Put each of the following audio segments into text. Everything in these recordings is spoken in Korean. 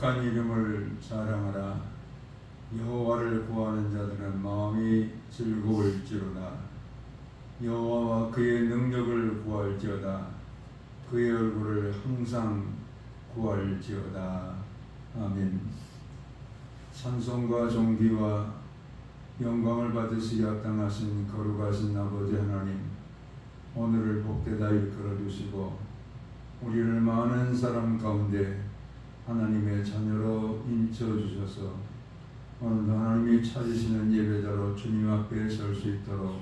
거룩한 이름을 자랑하라. 여호와를 구하는 자들은 마음이 즐거울지로다. 여호와와 그의 능력을 구할지어다. 그의 얼굴을 항상 구할지어다. 아멘. 찬송과 존귀와 영광을 받으시기 합당하신 거룩하신 아버지 하나님, 오늘을 복되다 일컬어 주시고 우리를 많은 사람 가운데 하나님의 자녀로 인쳐 주셔서 오늘도 하나님이 찾으시는 예배자로 주님 앞에 설 수 있도록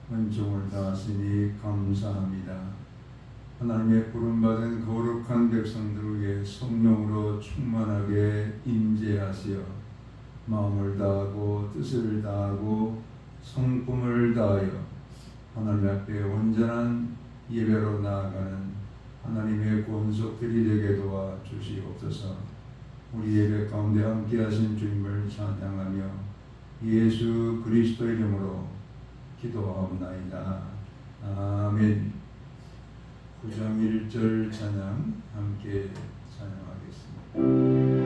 은총을 다하시니 감사합니다. 하나님의 부름받은 거룩한 백성들 위해 성령으로 충만하게 임재하시어 마음을 다하고 뜻을 다하고 성품을 다하여 하나님 앞에 온전한 예배로 나아가는 하나님의 권속들이 되게 도와주시옵소서. 우리 예배 가운데 함께하신 주님을 찬양하며 예수 그리스도의 이름으로 기도하옵나이다. 아멘. 9장 1절 찬양 함께 찬양하겠습니다.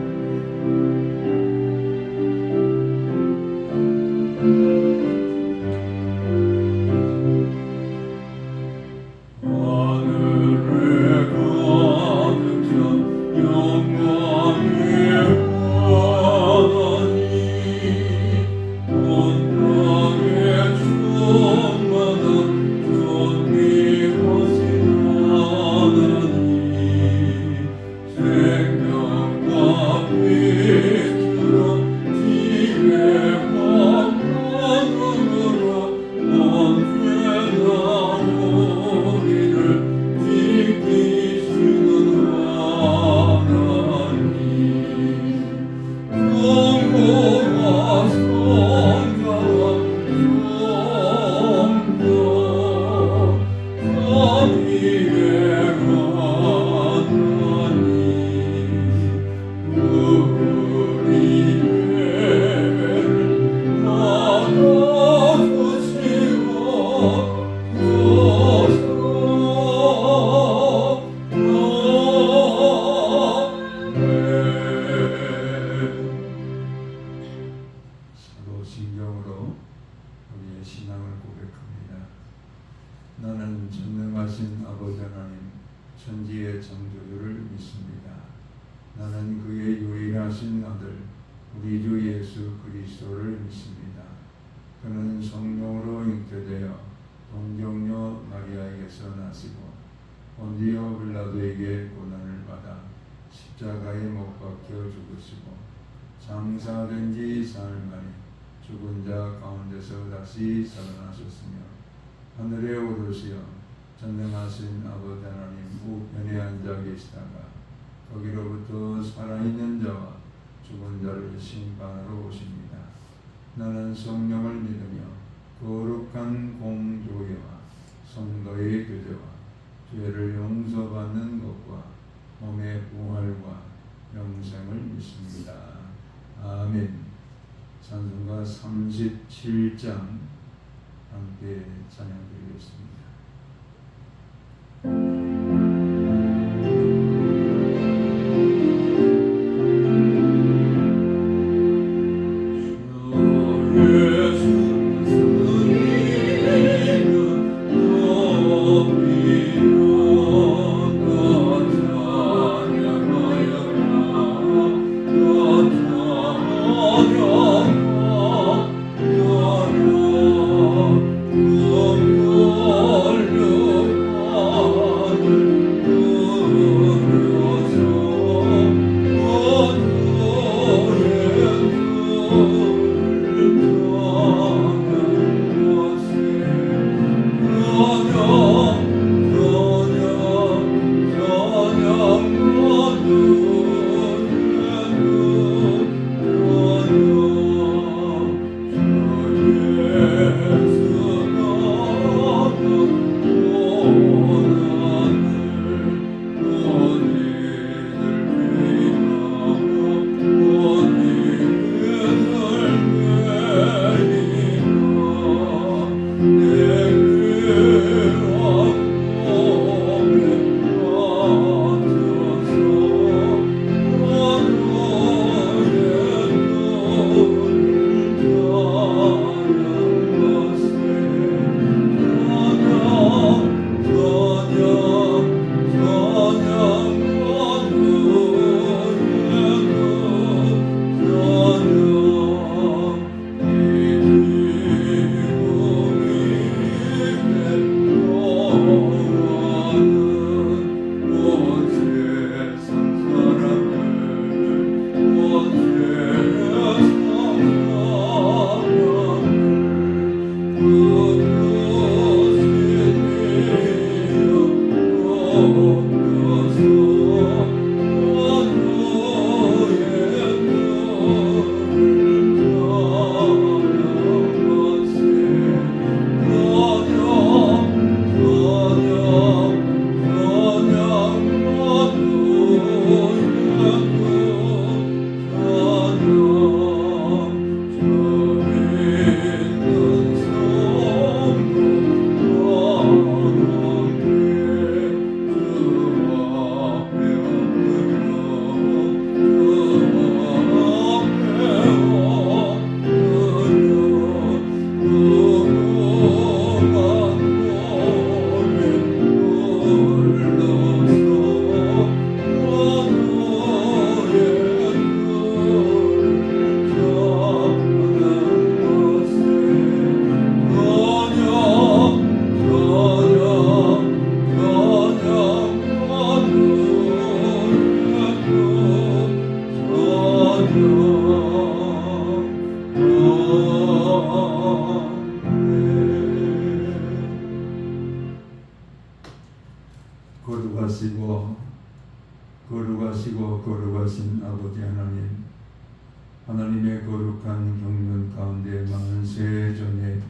신경으로 우리의 신앙을 고백합니다. 나는 전능하신 아버지 하나님 천지의 창조주를 믿습니다. 나는 그의 유일하신 아들 우리 주 예수 그리스도를 믿습니다. 그는 성령으로 잉태되어 동정녀 마리아에게서 나시고 본디오 빌라도에게 고난을 받아 십자가에 못 박혀 죽으시고 장사된 지 사흘 만에 죽은 자 가운데서 다시 살아나셨으며 하늘에 오르시어 전능하신 아버지 하나님 우편에 앉아 계시다가 거기로부터 살아있는 자와 죽은 자를 심판하러 오십니다. 나는 성령을 믿으며 거룩한 공교회와 성도의 교제와 죄를 용서받는 것과 몸의 부활과 영생을 믿습니다. 아멘. 찬송가 37장 함께 찬양드리겠습니다. Oh 거룩하시고 거룩하시고 거룩하신 아버지 하나님, 하나님의 거룩한 경륜 가운데 만세 전에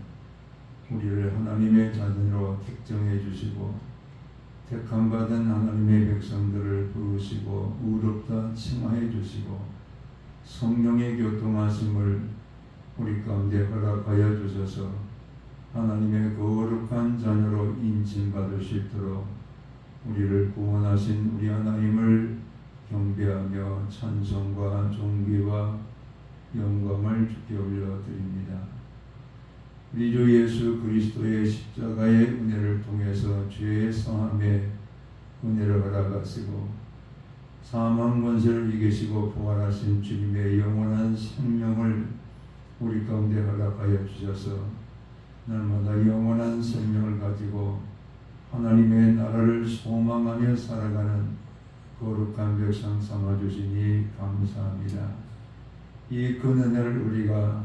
우리를 하나님의 자녀로 택정해 주시고 택함받은 하나님의 백성들을 부르시고 의롭다 칭하해 주시고 성령의 교통하심을 우리 가운데 허락하여 주셔서 하나님의 거룩한 자녀로 인칭받을 수 있도록 우리를 구원하신 우리 하나님을 경배하며 찬송과 존귀와 영광을 주께 올려드립니다. 우리 주 예수 그리스도의 십자가의 은혜를 통해서 죄의 성함에 은혜를 허락하시고 사망 권세를 이기시고 부활하신 주님의 영원한 생명을 우리 가운데 허락하여 주셔서 날마다 영원한 생명을 가지고 하나님의 나라를 소망하며 살아가는 거룩한 백성 삼아주시니 감사합니다. 이 큰 은혜를 우리가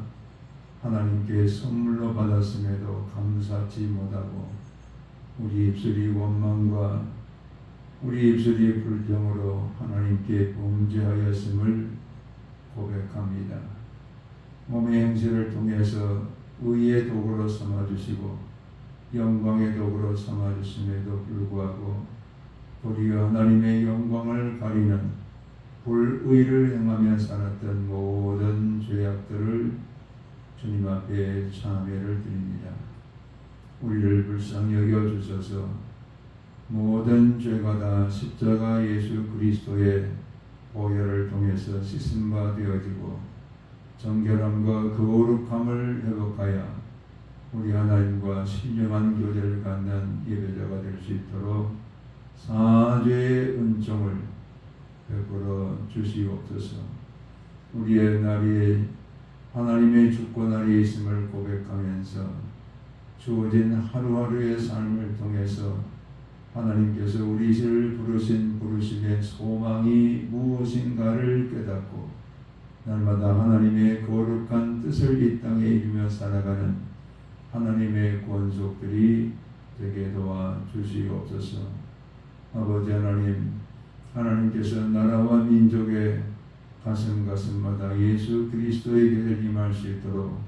하나님께 선물로 받았음에도 감사치 못하고 우리 입술이 원망과 우리 입술이 불정으로 하나님께 범죄하였음을 고백합니다. 몸의 행실을 통해서 의의 도구로 삼아주시고 영광의 도구로 삼아주심에도 불구하고 도리어 하나님의 영광을 가리는 불의를 행하며 살았던 모든 죄악들을 주님 앞에 참회를 드립니다. 우리를 불쌍히 여겨주셔서 모든 죄가 다 십자가 예수 그리스도의 보혈을 통해서 씻음바 되어지고 정결함과 거룩함을 회복하여 우리 하나님과 신령한 교제를 갖는 예배자가 될 수 있도록 사죄의 은총을 베풀어 주시옵소서. 우리의 날이 하나님의 주권아래 있음을 고백하면서 주어진 하루하루의 삶을 통해서 하나님께서 우리를 부르신 부르심의 소망이 무엇인가를 깨닫고 날마다 하나님의 거룩한 뜻을 이 땅에 이루며 살아가는 하나님의 권속들이 되게 도와 주시옵소서. 아버지 하나님, 하나님께서 나라와 민족의 가슴마다 예수 그리스도의 길을 임할 수 있도록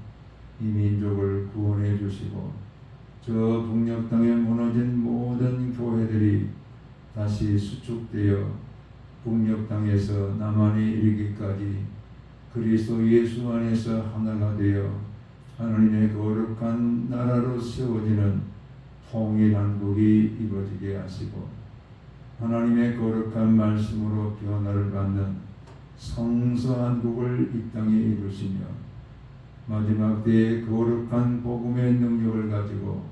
이 민족을 구원해 주시고 저 북녘 땅에 무너진 모든 교회들이 다시 수축되어 북녘 땅에서 남한에 이르기까지 그리스도 예수 안에서 하나가 되어 하나님의 거룩한 나라로 세워지는 통일한국이 이루어지게 하시고 하나님의 거룩한 말씀으로 변화를 받는 성서한국을 이 땅에 이루시며 마지막 때에 거룩한 복음의 능력을 가지고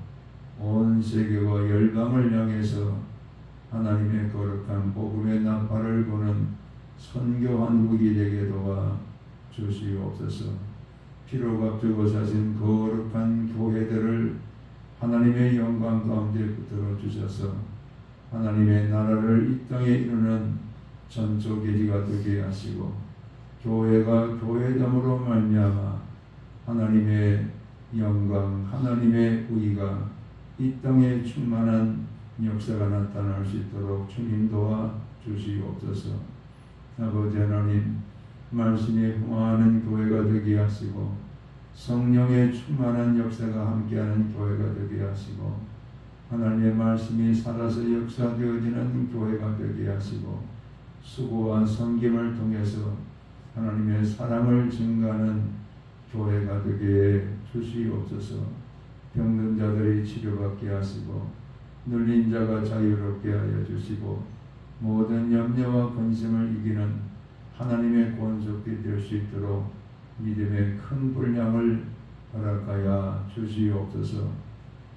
온 세계와 열방을 향해서 하나님의 거룩한 복음의 나팔을 부는 선교한국이 되게 도와 주시옵소서. 피로 값주고 사신 거룩한 교회들을 하나님의 영광 가운데 붙들어 주셔서 하나님의 나라를 이 땅에 이루는 전초계지가 되게 하시고 교회가 교회됨으로 말미암아 하나님의 영광, 하나님의 의가 이 땅에 충만한 역사가 나타날 수 있도록 주님 도와 주시옵소서. 아버지 하나님, 말씀에 흥하는 교회가 되게 하시고 성령의 충만한 역사가 함께하는 교회가 되게 하시고 하나님의 말씀이 살아서 역사되어지는 교회가 되게 하시고 수고와 섬김을 통해서 하나님의 사랑을 증가하는 교회가 되게 주시옵소서. 병든 자들이 치료받게 하시고 눌린 자가 자유롭게 하여 주시고 모든 염려와 근심을 이기는 하나님의 권속이 될 수 있도록 믿음의 큰 분량을 허락하여 주시옵소서.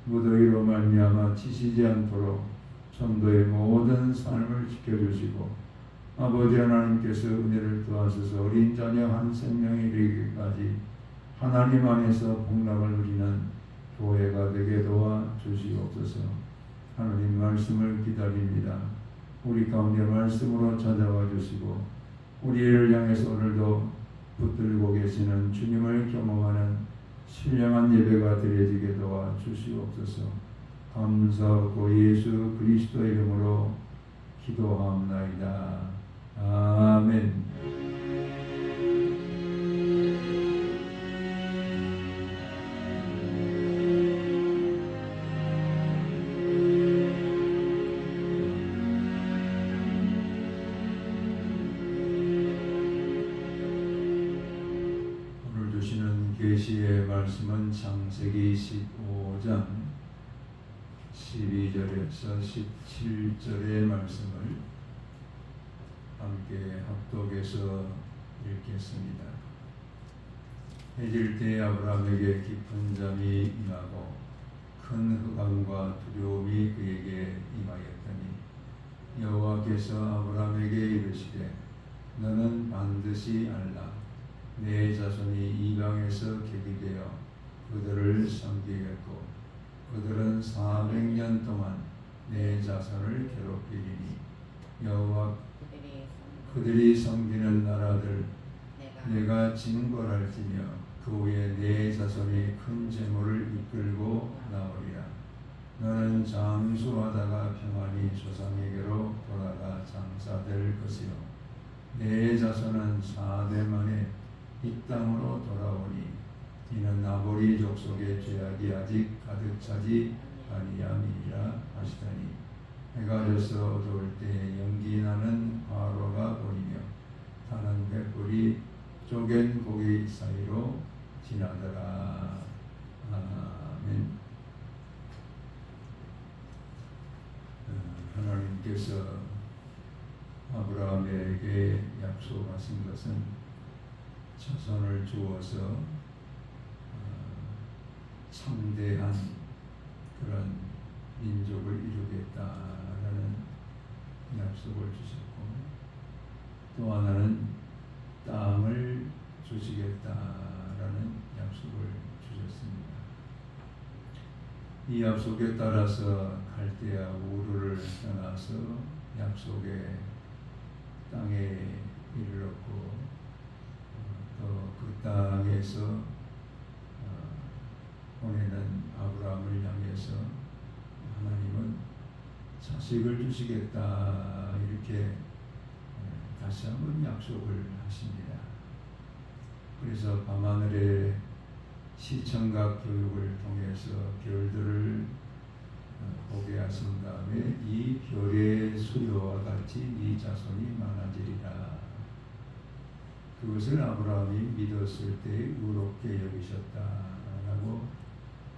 무더위로 말미암아 지치지 않도록 성도의 모든 삶을 지켜주시고 아버지 하나님께서 은혜를 더하셔서 어린 자녀 한 생명이 이르기까지 하나님 안에서 복락을 누리는 교회가 되게 도와 주시옵소서. 하나님 말씀을 기다립니다. 우리 가운데 말씀으로 찾아와 주시고 우리를 향해서 오늘도 붙들고 계시는 주님을 경험하는 신령한 예배가 드려지게 도와 주시옵소서. 감사하고 예수 그리스도의 이름으로 기도하옵나이다. 아멘. 오늘 주시는 계시의 말씀은 창세기 15장 12절에서 17절의 말씀을 함께 합독해서 읽겠습니다. 해질 때 아브라함에게 깊은 잠이 임하고 큰 흑암과 두려움이 그에게 임하였더니 여호와께서 아브라함에게 이르시되 너는 반드시 알라. 내 자손이 이방에서 객이되어 그들을 섬기겠고 그들은 400년 동안 내 자손을 괴롭히리니 여호와 그들이 섬기는 나라들 내가 징벌할지며 그 후에 내 자손이 큰 재물을 이끌고 나오리라. 너는 장수하다가 평안히 조상에게로 돌아가 장사될 것이요 내 자손은 4대 만에 이 땅으로 돌아오니 이는 나보리 족속의 죄악이 아직 가득 차지 아니함이니라 하시더니 해가 져서 어두울 때 연기 나는 화로가 보이며 타는 횃불이 쪼갠 고기 사이로 지나더라. 아멘. 하나님께서 아브라함에게 약속하신 것은 자손을 주어서 창대한 그런 민족을 이루겠다라는 약속을 주셨고 또 하나는 땅을 주시겠다라는 약속을 주셨습니다. 이 약속에 따라서 갈대아 우르를 떠나서 약속의 땅에 이르렀고 또 그 땅에서 보내는 아브라함을 향해서 하나님은 자식을 주시겠다 이렇게 다시 한번 약속을 하십니다. 그래서 밤하늘의 시청각 교육을 통해서 별들을 보게 하신 다음에 이 별의 수요와 같이 네 자손이 많아지리라. 그것을 아브라함이 믿었을 때 의롭게 여기셨다라고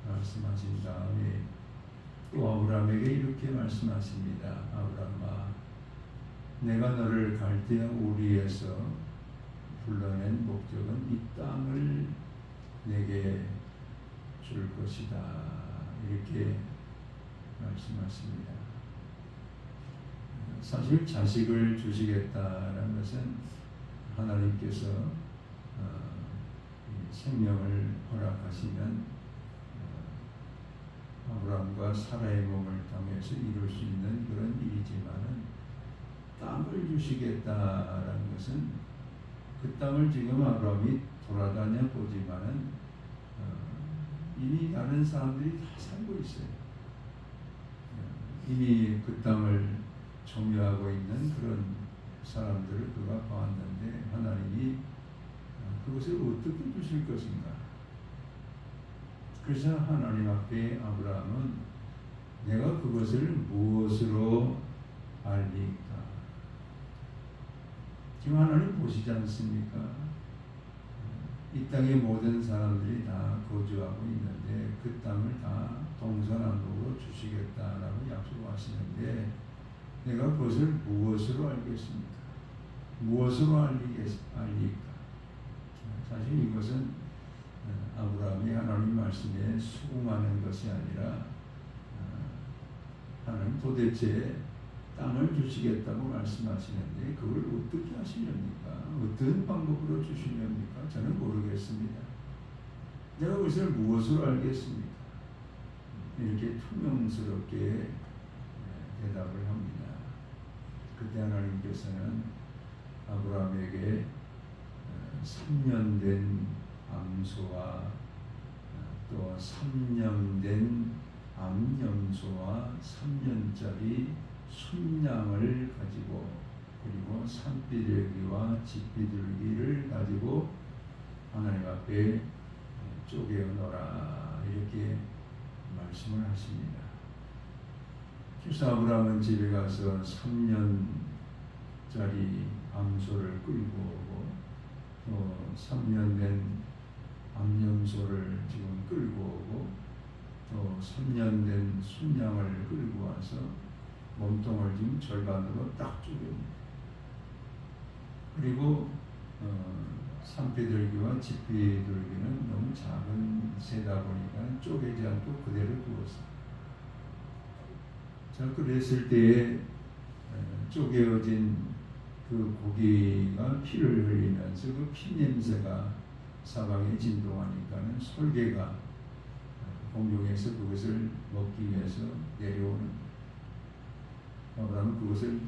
말씀하신 다음에 또 아브라함에게 이렇게 말씀하십니다. 아브라함아, 내가 너를 갈대아 우리에서 불러낸 목적은 이 땅을 내게 줄 것이다. 이렇게 말씀하십니다. 사실 자식을 주시겠다는 것은 하나님께서 생명을 허락하시면 아브라함과 사라의 몸을 통해서 이룰 수 있는 그런 일이지만은 땅을 주시겠다라는 것은 그 땅을 지금 아브라함이 돌아다녀 보지만은 이미 다른 사람들이 다 살고 있어요. 이미 그 땅을 점유하고 있는 그런 사람들을 그가 보았는데 하나님이 그것을 어떻게 주실 것인가? 그래서 하나님 앞에 아브라함은 내가 그것을 무엇으로 알리까? 지금 하나님 보시지 않습니까? 이 땅의 모든 사람들이 다 거주하고 있는데 그 땅을 다 동서남북으로 주시겠다라고 약속하시는데 내가 그것을 무엇으로 알겠습니까? 무엇으로 알리까? 사실 이것은 아브라함이 하나님 말씀에 수긍하는 것이 아니라 하나님 도대체 땅을 주시겠다고 말씀하시는데 그걸 어떻게 하시렵니까? 어떤 방법으로 주시렵니까? 저는 모르겠습니다. 내가 그것을 무엇으로 알겠습니까? 이렇게 투명스럽게 대답을 합니다. 그때 하나님께서는 아브라함에게 3년 된 암소와 또 3년 된 암염소와 3년짜리 순양을 가지고 그리고 산비둘기와 집비둘기를 가지고 하나님 앞에 쪼개어놓으라 이렇게 말씀을 하십니다. 그래서 아브라함은 집에 가서 3년짜리 암소를 끌고 오고 또 3년 된 암염소를 지금 끌고 오고 또 3년 된 순양을 끌고 와서 몸통을 지금 절반으로 딱 쪼갭니다. 그리고 산비둘기와 집비둘기는 너무 작은 새다 보니까 쪼개지 않고 그대로 두었습니다. 자, 그랬을 때에 쪼개어진 그 고기가 피를 흘리면서 그 피 냄새가 사방에 진동하니까는 솔개가 공중에서 그것을 먹기 위해서 내려오는 아브라함은 그것을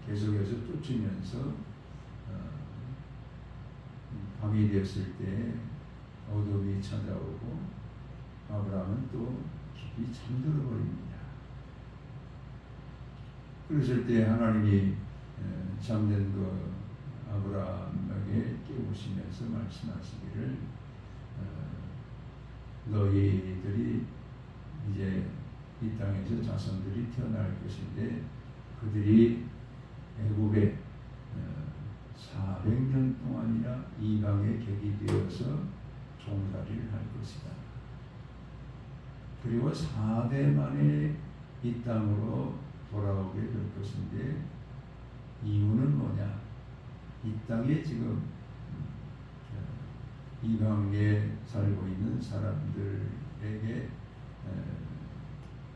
계속해서 쫓으면서 밤이 됐을 때 어둠이 찾아오고 아브라함은 또 깊이 잠들어 버립니다. 그랬을 때 하나님이 잠든 그 아브라함에게 깨우시면서 말씀하시기를 너희들이 이제 이 땅에서 자손들이 태어날 것인데 그들이 애굽에 400년 동안이나 이방의 객이 되어서 종살이를 할 것이다. 그리고 4대 만에 이 땅으로 돌아오게 될 것인데 이유는 뭐냐? 이 땅에 지금 이방에 살고 있는 사람들에게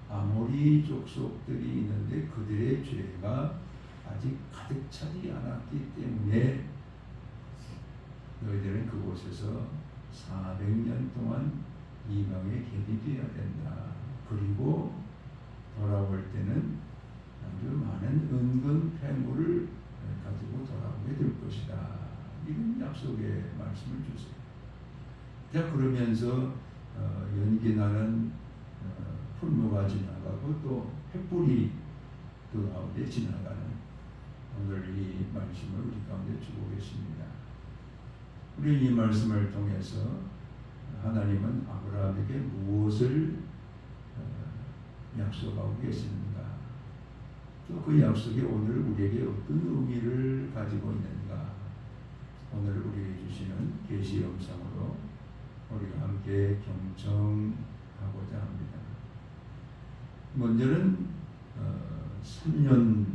아모리 족속들이 있는데 그들의 죄가 아직 가득 차지 않았기 때문에 너희들은 그곳에서 400년 동안 이방의 객이 되어야 된다. 그리고 돌아올 때는 아주 많은 은근 폐물을 가지고 돌아오게 될 것이다. 이런 약속의 말씀을 주세요. 자, 그러면서 연기나는 풀무가 지나가고 또 횃불이 그 가운데 지나가는 오늘 이 말씀을 우리 가운데 주고 계십니다. 우리 이 말씀을 통해서 하나님은 아브라함에게 무엇을 약속하고 계시는가? 또 그 약속이 오늘 우리에게 어떤 의미를 가지고 있는가? 오늘 우리에게 주시는 계시 영상으로 우리가 함께 경청하고자 합니다. 먼저는 3년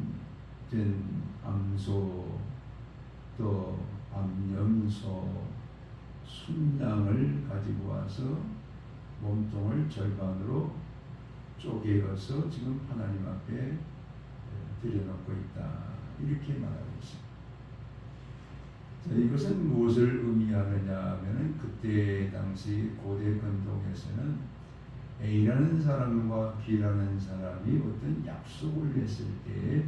된 암소 또 암염소 순양을 가지고 와서 몸통을 절반으로 쪼개어서 지금 하나님 앞에 들여놓고 있다. 이렇게 말하고 있습니다. 자, 이것은 무엇을 의미하느냐 하면은 그때 당시 고대 근동에서는 A라는 사람과 B라는 사람이 어떤 약속을 했을 때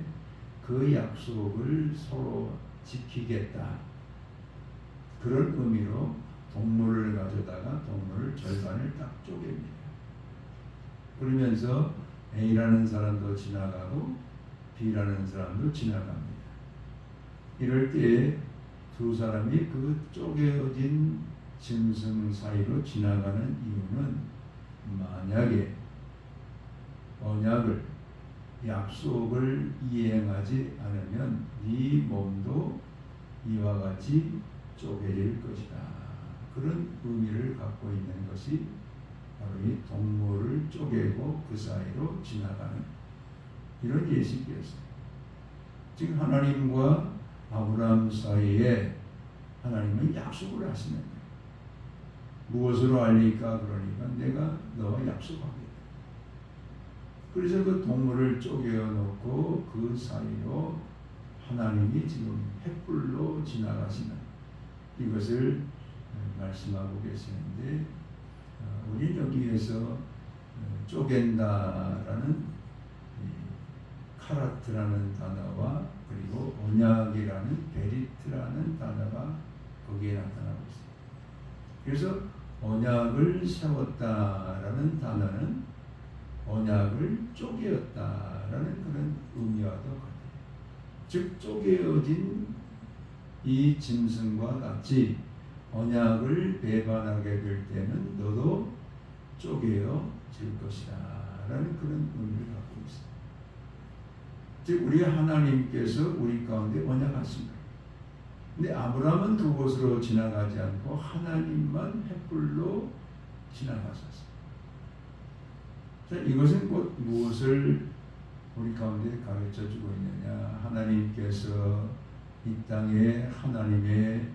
그 약속을 서로 지키겠다. 그런 의미로 동물을 가져다가 동물을 절반을 딱 쪼갭니다. 그러면서 A라는 사람도 지나가고 B라는 사람도 지나갑니다. 이럴 때 두 사람이 그 쪼개어진 짐승 사이로 지나가는 이유는 만약에 언약을 약속을 이행하지 않으면 네 몸도 이와 같이 쪼개질 것이다. 그런 의미를 갖고 있는 것이 바로 이 동물을 쪼개고 그 사이로 지나가는 이런 예식이었어요. 지금 하나님과 아브라함 사이에 하나님은 약속을 하시는 거예요. 무엇으로 알리까? 그러니까 내가 너와 약속하겠다. 그래서 그 동물을 쪼개어 놓고 그 사이로 하나님이 지금 횃불로 지나가시는 이것을 말씀하고 계시는데 우리는 여기에서 쪼갠다라는 카라트라는 단어와 그리고 언약이라는 베리트라는 단어가 거기에 나타나고 있습니다. 그래서 언약을 세웠다라는 단어는 언약을 쪼개었다라는 그런 의미와도 같아요. 즉 쪼개어진 이 짐승과 같이 언약을 배반하게 될 때는 너도 쪼개어질 것이다 라는 그런 의미를 갖고 있습니다. 즉 우리 하나님께서 우리 가운데 언약하십니다. 근데 아브라함은 그곳으로 지나가지 않고 하나님만 횃불로 지나가셨습니다. 자, 이것은 곧 무엇을 우리 가운데 가르쳐주고 있느냐. 하나님께서 이 땅에 하나님의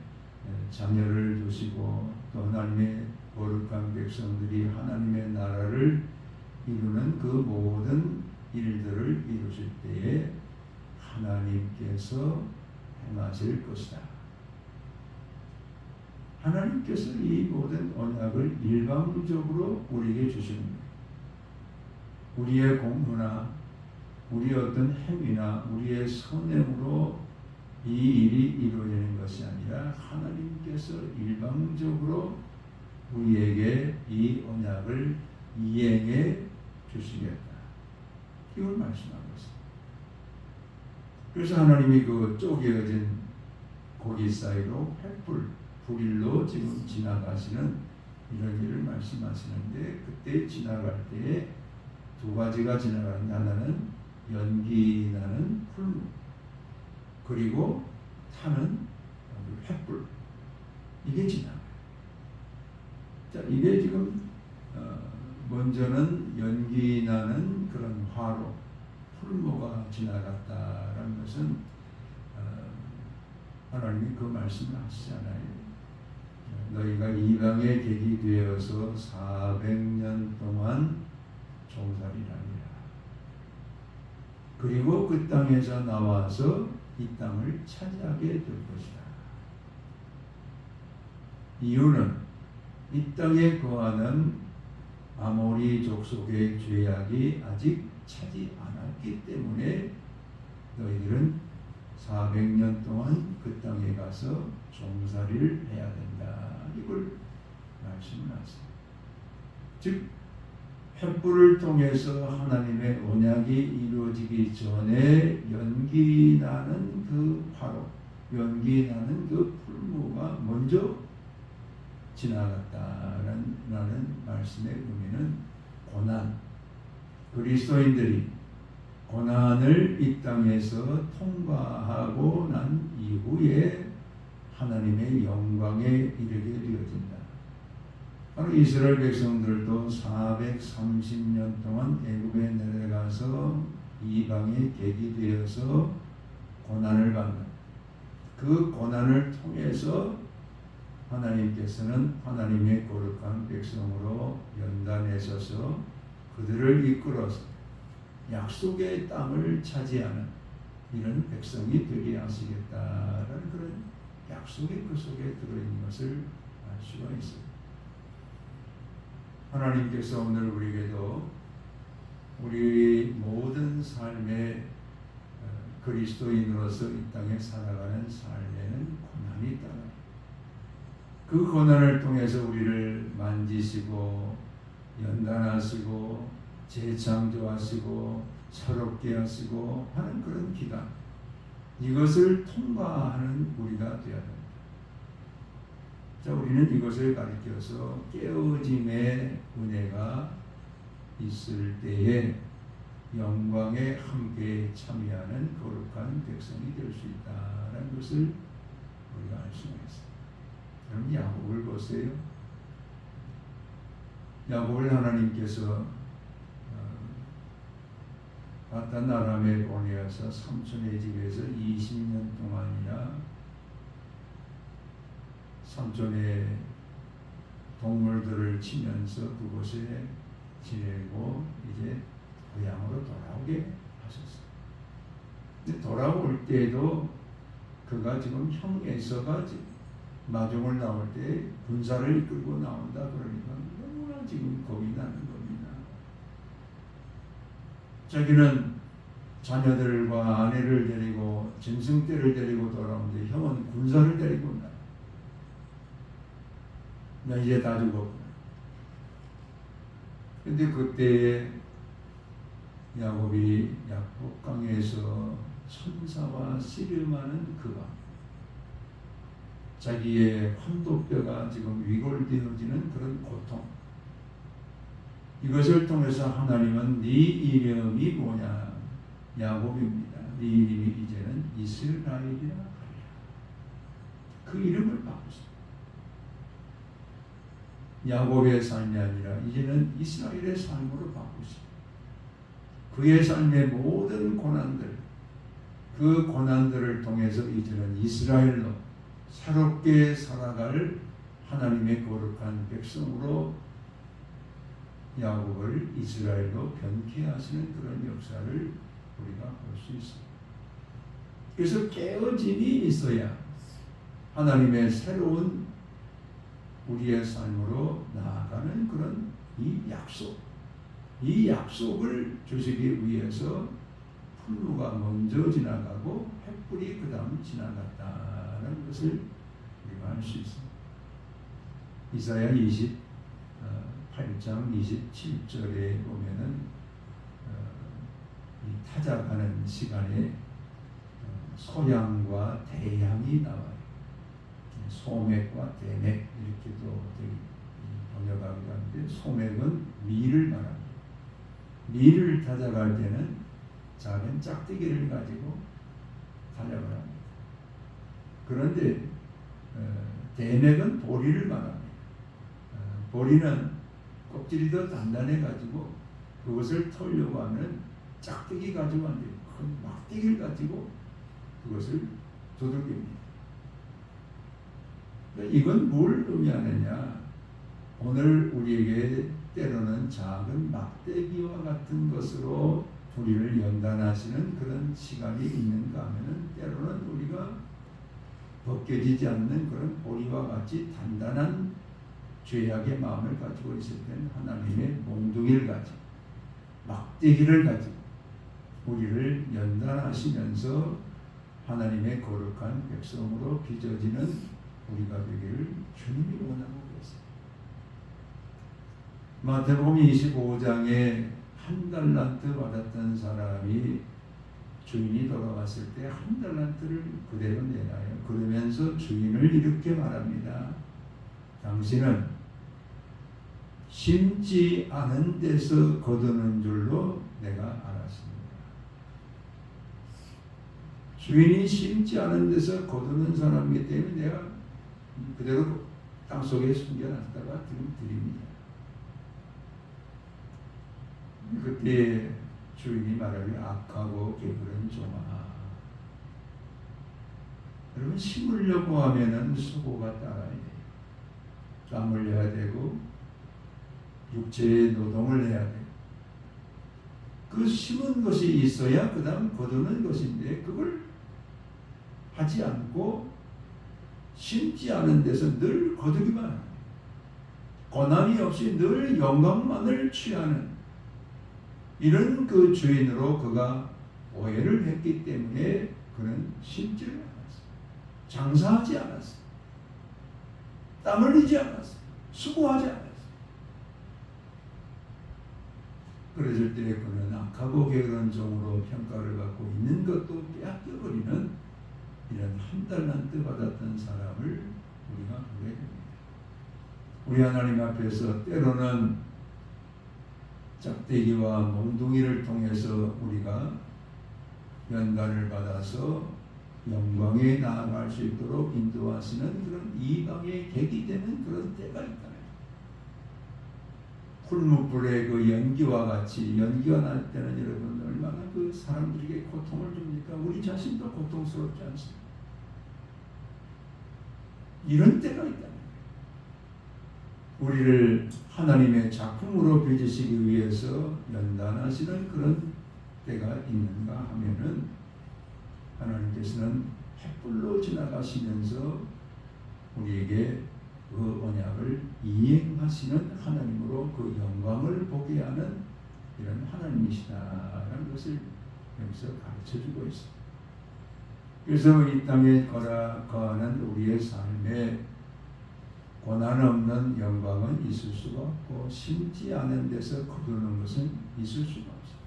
자녀를 두시고 또 하나님의 거룩한 백성들이 하나님의 나라를 이루는 그 모든 일들을 이루실 때에 하나님께서 행하실 것이다. 하나님께서 이 모든 언약을 일방적으로 우리에게 주시는 거예요. 우리의 공로나 우리의 어떤 행위나 우리의 선행으로 이 일이 이루어지는 것이 아니라 하나님께서 일방적으로 우리에게 이 언약을 이행해 주시겠다. 이걸 말씀한 것입니다. 그래서 하나님이 그 쪼개어진 고기 사이로 횃불, 불일로 지금 지나가시는 이런 일을 말씀하시는데, 그때 지나갈 때에 두 가지가 지나가는데, 하나는 연기 나는 풀무, 그리고 타는 횃불, 이게 지나가요. 자, 이게 지금 먼저는 연기 나는 그런 화로, 풀무가 지나갔다라는 것은 하나님이 그 말씀을 하시잖아요. 너희가 이방의 객이 되어서 400년 동안 종살이라니라. 그리고 그 땅에서 나와서 이 땅을 차지하게 될 것이다. 이유는 이 땅에 거하는 아모리 족속의 죄악이 아직 차지 않았기 때문에 너희들은 400년 동안 그 땅에 가서 종살이를 해야 된다. 이걸 말씀을 하세요. 즉 횃불을 통해서 하나님의 언약이 이루어지기 전에 연기 나는 그 화로, 연기 나는 그 풀무가 먼저 지나갔다라는 말씀의 의미는 고난, 그리스도인들이 고난을 이 땅에서 통과하고 난 이후에 하나님의 영광에 이르게 되어진다. 바로 이스라엘 백성들도 430년 동안 애굽에 내려가서 이방의 객이 되어서 고난을 받는, 그 고난을 통해서 하나님께서는 하나님의 거룩한 백성으로 연단하셔서 그들을 이끌어서 약속의 땅을 차지하는 이런 백성이 되게 하시겠다라는 그런 약속이 그 속에 들어있는 것을 알 수가 있습니다. 하나님께서 오늘 우리에게도 우리 모든 삶의 그리스도인으로서 이 땅에 살아가는 삶에는 고난이 있다. 그 고난을 통해서 우리를 만지시고 연단하시고 재창조하시고 새롭게 하시고 하는 그런 기간, 이것을 통과하는 우리가 되어야 됩니다. 자, 우리는 이것을 가리켜서 깨어짐의 은혜가 있을 때에 영광에 함께 참여하는 거룩한 백성이 될 수 있다는 것을 우리가 알 수가 있습니다. 그럼 야곱을 보세요. 야곱을 하나님께서 바단 아람에 보내어서 삼촌의 집에서 20년 동안이나 삼촌의 동물들을 치면서 그곳에 지내고 이제 고향으로 돌아오게 하셨어요. 근데 돌아올 때도 그가 지금 형 에서가 마중을 나올 때 군사를 이끌고 나온다 그러니까 너무나 지금 겁이 나는 겁니다. 자기는 자녀들과 아내를 데리고 짐승떼를 데리고 돌아오는데 형은 군사를 데리고 온다. 나 이제 다 죽었구나. 근데 그때 야곱이 약복강에서 천사와 씨름하는 그 밤, 자기의 환도뼈가 지금 위골되어지는 그런 고통, 이것을 통해서 하나님은 네 이름이 뭐냐? 야곱입니다. 네 이름이 이제는 이스라엘이라 하리라. 그 이름을 바꾸셨습니다. 야곱의 삶이 아니라 이제는 이스라엘의 삶으로 바꾸십니다. 그의 삶의 모든 고난들, 그 고난들을 통해서 이제는 이스라엘로 새롭게 살아갈 하나님의 거룩한 백성으로 야곱을 이스라엘로 변케 하시는 그런 역사를 우리가 볼 수 있습니다. 그래서 깨어짐이 있어야 하나님의 새로운 우리의 삶으로 나아가는 그런 이 약속을 주시기 위해서 풀무가 먼저 지나가고 횃불이 그 다음 지나갔다는 것을 우리가 알 수 있습니다. 이사야 28장 27절에 보면은 이 타작하는 시간에 소양과 대양이 나와요. 소맥과 대맥 이렇게도 번역하기도 하는데, 소맥은 밀을 말합니다. 밀을 타작할 때는 작은 짝대기를 가지고 타작을 합니다. 그런데 대맥은 보리를 말합니다. 보리는 껍질이 더 단단해 가지고 그것을 털려고 하면 짝대기 가지고 안 돼요. 큰 막대기를 가지고 그것을 두들깁니다. 이건 뭘 의미하느냐? 오늘 우리에게 때로는 작은 막대기와 같은 것으로 우리를 연단하시는 그런 시간이 있는가 하면은, 때로는 우리가 벗겨지지 않는 그런 보리와 같이 단단한 죄악의 마음을 가지고 있을 때는 하나님의 몽둥이를 가지고 막대기를 가지고 우리를 연단하시면서 하나님의 거룩한 백성으로 빚어지는 우리가 되기를 주님이 원하고 계세요. 마태복음 25장에 한 달란트 받았던 사람이 주인이 돌아왔을 때 한 달란트를 그대로 내놔요. 그러면서 주인을 이렇게 말합니다. 당신은 심지 않은 데서 거두는 줄로 내가 알았습니다. 주인이 심지 않은 데서 거두는 사람이기 때문에 내가 그대로 땅속에 숨겨놨다가 드립니다. 그때 주인이 말하기, 악하고 게으른 종아. 여러분, 심으려고 하면은 수고가 따라야 돼요. 땀 흘려야 되고 육체의 노동을 해야 돼요. 그 심은 것이 있어야 그 다음 거두는 것인데, 그걸 하지 않고 심지 않은 데서 늘 거두기만 합니다. 고난이 없이 늘 영광만을 취하는 이런 그 주인으로 그가 오해를 했기 때문에 그는 심지를 않았어요. 장사하지 않았어요. 땀 흘리지 않았어요. 수고하지 않았어요. 그랬을 때 그는 악하고 게으른 종으로 평가를 받고 있는 것도 빼앗겨버리는 이런 한 달란트 받았던 사람을 우리가 보게 됩니다. 우리 하나님 앞에서 때로는 짝대기와 몽둥이를 통해서 우리가 연단을 받아서 영광에 나아갈 수 있도록 인도하시는 그런 이방의 객이 되는 그런 때가 있다. 풀무불의 그 연기와 같이, 연기가 날 때는 여러분 얼마나 그 사람들에게 고통을 줍니까? 우리 자신도 고통스럽지 않습니까? 이런 때가 있다. 우리를 하나님의 작품으로 빚으시기 위해서 연단하시는 그런 때가 있는가 하면은, 하나님께서는 횃불로 지나가시면서 우리에게 그 언약을 이행하시는 하나님으로 그 영광을 보게 하는 이런 하나님이시다라는 것을 여기서 가르쳐주고 있습니다. 그래서 이 땅에 거하는 우리의 삶에 고난 없는 영광은 있을 수가 없고, 심지 않은 데서 거두는 것은 있을 수가 없습니다.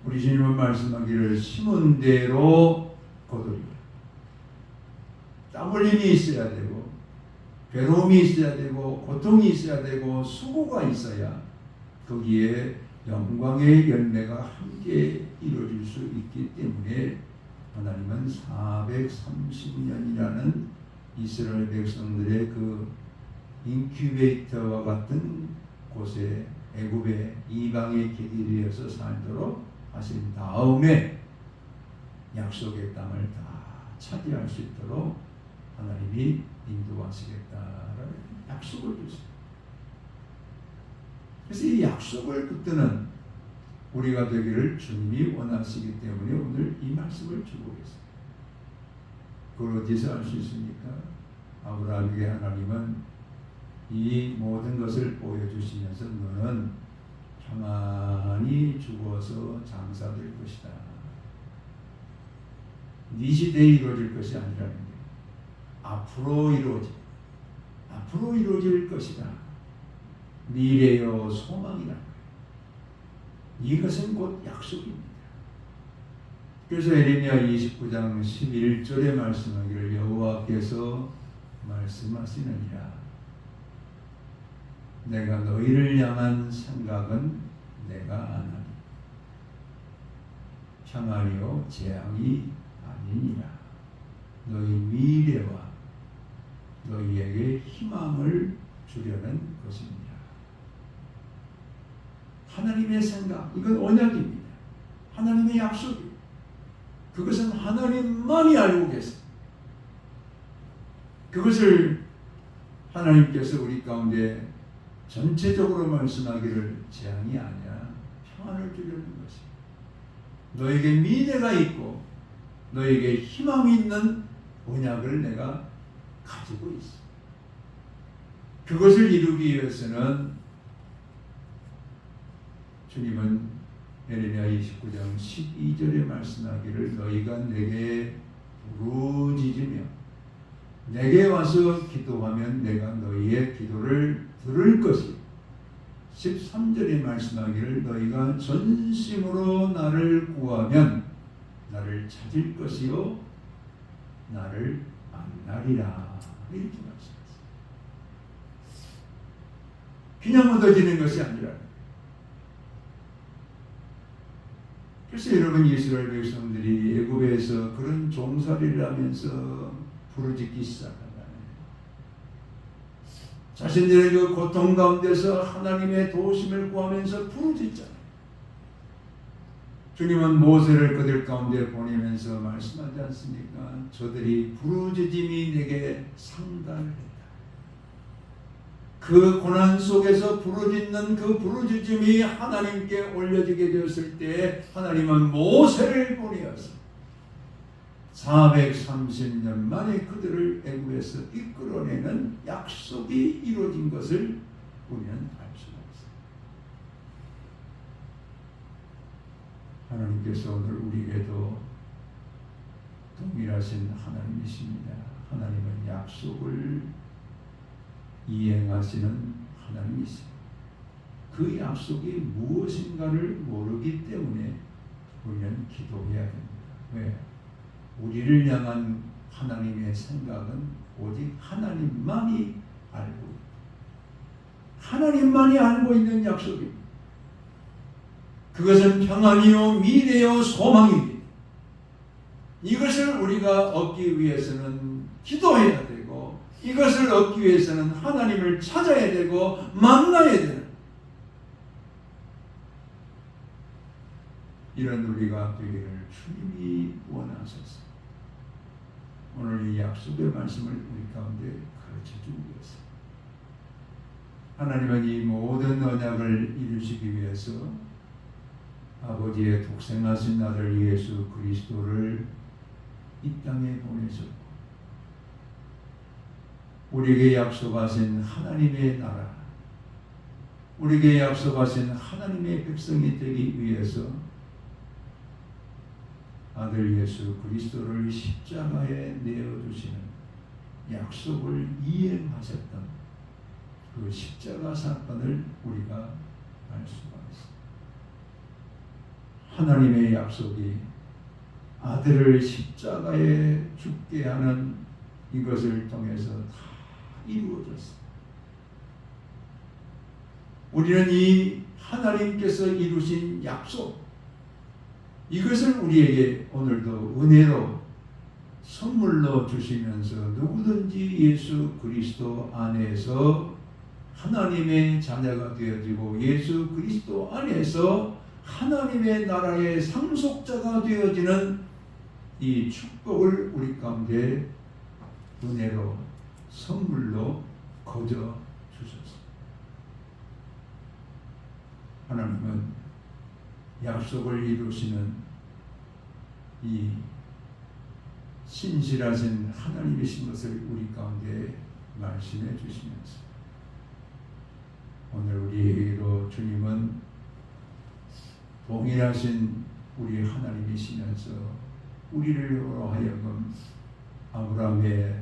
우리 주님은 말씀하기를 심은 대로 거두리라. 땀 흘림이 있어야 되고 괴로움이 있어야 되고 고통이 있어야 되고 수고가 있어야 거기에 영광의 열매가 함께 이루어질 수 있기 때문에 하나님은 430년이라는 이스라엘 백성들의 그 인큐베이터와 같은 곳에 애굽의 이방의 길이어서 살도록 하신 다음에 약속의 땅을 다 차지할 수 있도록 하나님이 인도하시겠다라는 약속을 주세요. 그래서 이 약속을 붙드는 우리가 되기를 주님이 원하시기 때문에 오늘 이 말씀을 주고 계세요. 그걸 어디서 알 수 있습니까? 아브라함에게 하나님은 이 모든 것을 보여주시면서 너는 평안히 죽어서 장사될 것이다. 네 시대에 이루어질 것이 아니라는 게 앞으로 이루어질 것이다. 미래요 소망이다. 이것은 곧 약속입니다. 그래서 에레미야 29장 11절에 말씀하기를 여호와께서 말씀하시느니라. 내가 너희를 향한 생각은 내가 아나니 평안이요 재앙이 아니니라. 너희 미래와 너희에게 희망을 주려는 것입니다. 하나님의 생각, 이건 언약입니다. 하나님의 약속입니다. 그것은 하나님만이 알고 계세요. 그것을 하나님께서 우리 가운데 전체적으로 말씀하기를 재앙이 아니라 평안을 주려는 것입니다. 너에게 미래가 있고 너에게 희망이 있는 언약을 내가 가지고 있어. 그것을 이루기 위해서는 주님은 에레미야 29장 12절에 말씀하기를 너희가 내게 부르짖으며 내게 와서 기도하면 내가 너희의 기도를 들을 것이 13절에 말씀하기를 너희가 전심으로 나를 구하면 나를 찾을 것이요 나를 만나리라. 이렇게 말씀하셨어요. 그냥 얻어지는 것이 아니라. 그래서 여러분 이스라엘 백성들이 애굽에서 그런 종살이를 하면서 부르짖기 시작한다네. 자신들의 그 고통 가운데서 하나님의 도우심을 구하면서 부르짖잖아요. 주님은 모세를 그들 가운데 보내면서 말씀하지 않습니까? 저들이 부르짖음이 내게 상달했다. 그 고난 속에서 부르짖는 그 부르짖음이 하나님께 올려지게 되었을 때 하나님은 모세를 보내어서 430년 만에 그들을 애굽에서 이끌어내는 약속이 이루어진 것을 보면 알 수가 있습니다. 하나님께서 오늘 우리에게도 동일하신 하나님이십니다. 하나님은 약속을 이행하시는 하나님이십니다. 그 약속이 무엇인가를 모르기 때문에 우리는 기도해야 됩니다. 왜? 우리를 향한 하나님의 생각은 오직 하나님만이 알고 있다. 하나님만이 알고 있는 약속입니다. 그것은 평안이요 미래요 소망입니다. 이것을 우리가 얻기 위해서는 기도해야 되고 이것을 얻기 위해서는 하나님을 찾아야 되고 만나야 되는 이런 우리가 되기를 주님이 원하셨습니다. 오늘 이 약속의 말씀을 우리 가운데 가르쳐주고 계십니다. 하나님은 이 모든 언약을 이루시기 위해서 아버지의 독생하신 아들 예수 그리스도를 이 땅에 보내셨고 우리에게 약속하신 하나님의 나라, 우리에게 약속하신 하나님의 백성이 되기 위해서 아들 예수 그리스도를 십자가에 내어주시는 약속을 이행하셨던 그 십자가 사건을 우리가 알 수가 있습니다. 하나님의 약속이 아들을 십자가에 죽게 하는 이것을 통해서 다 이루어졌습니다. 우리는 이 하나님께서 이루신 약속, 이것을 우리에게 오늘도 은혜로 선물로 주시면서 누구든지 예수 그리스도 안에서 하나님의 자녀가 되어지고 예수 그리스도 안에서 하나님의 나라의 상속자가 되어지는 이 축복을 우리 가운데 은혜로 선물로 거저 주셨습니다. 하나님은 약속을 이루시는 이 신실하신 하나님이신 것을 우리 가운데 말씀해 주시면서 오늘 우리로 주님은 동일하신 우리 하나님이시면서 우리로 하여금 아브라함의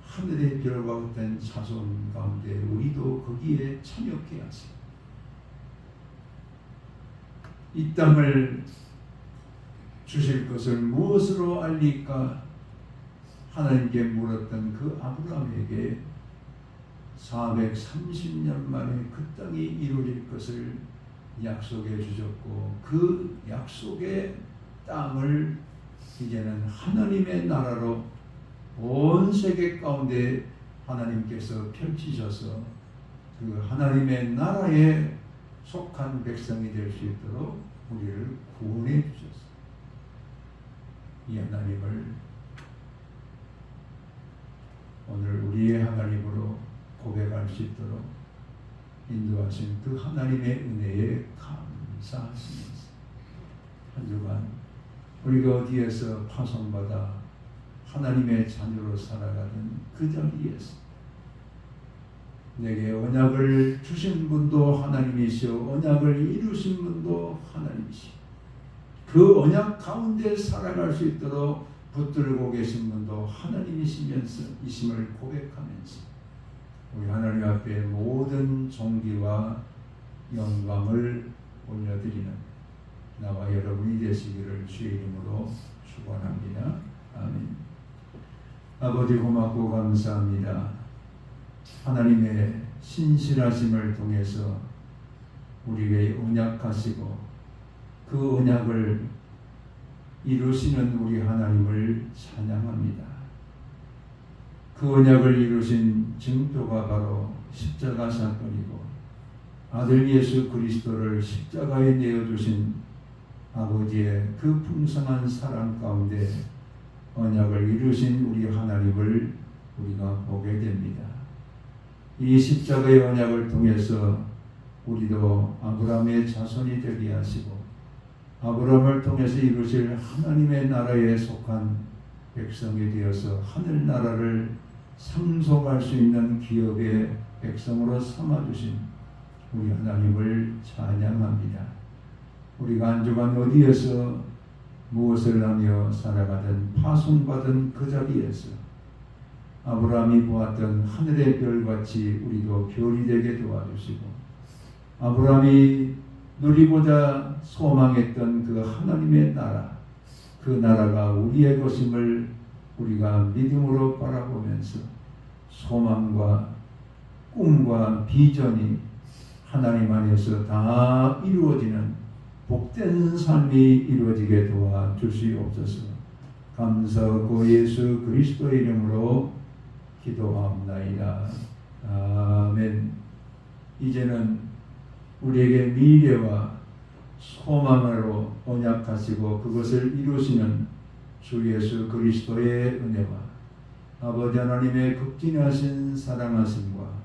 하늘의 별과 같은 자손 가운데 우리도 거기에 참여케 하시고 이 땅을 주실 것을 무엇으로 알리까 하나님께 물었던 그 아브라함에게 430년 만에 그 땅이 이루어질 것을 약속해 주셨고 그 약속의 땅을 이제는 하나님의 나라로 온 세계 가운데 하나님께서 펼치셔서 그 하나님의 나라에 속한 백성이 될 수 있도록 우리를 구원해 주셨습니다. 이 하나님을 오늘 우리의 하나님으로 고백할 수 있도록 인도하신 그 하나님의 은혜에 감사하시면서 한 주간 우리가 어디에서 파송받아 하나님의 자녀로 살아가는 그 자리에서 내게 언약을 주신 분도 하나님이시오 언약을 이루신 분도 하나님이시오 그 언약 가운데 살아갈 수 있도록 붙들고 계신 분도 하나님이시면서 이심을 고백하면서 우리 하나님 앞에 모든 존귀와 영광을 올려드리는 나와 여러분이 되시기를 주의 이름으로 축원합니다. 아멘. 아버지 고맙고 감사합니다. 하나님의 신실하심을 통해서 우리에게 언약하시고 그 언약을 이루시는 우리 하나님을 찬양합니다. 그 언약을 이루신 증표가 바로 십자가 사건이고 아들 예수 그리스도를 십자가에 내어주신 아버지의 그 풍성한 사랑 가운데 언약을 이루신 우리 하나님을 우리가 보게 됩니다. 이 십자가의 언약을 통해서 우리도 아브라함의 자손이 되게 하시고 아브라함을 통해서 이루실 하나님의 나라에 속한 백성이 되어서 하늘나라를 상속할 수 있는 기업의 백성으로 삼아주신 우리 하나님을 찬양합니다. 우리가 한 주간 어디에서 무엇을 하며 살아가든 파송받은 그 자리에서 아브라함이 보았던 하늘의 별같이 우리도 별이 되게 도와주시고 아브라함이 누리고자 소망했던 그 하나님의 나라 그 나라가 우리의 것임을 우리가 믿음으로 바라보면서 소망과 꿈과 비전이 하나님 안에서 다 이루어지는 복된 삶이 이루어지게 도와주시옵소서. 감사하고 예수 그리스도의 이름으로 기도하옵나이다. 아멘. 이제는 우리에게 미래와 소망으로 언약하시고 그것을 이루시는 주 예수 그리스도의 은혜와 아버지 하나님의 극진하신 사랑하심과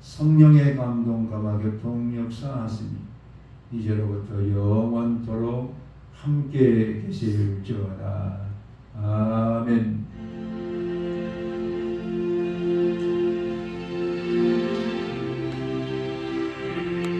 성령의 감동감화 교통 역사하심이 이제로부터 영원토록 함께 계실지어다. 아멘.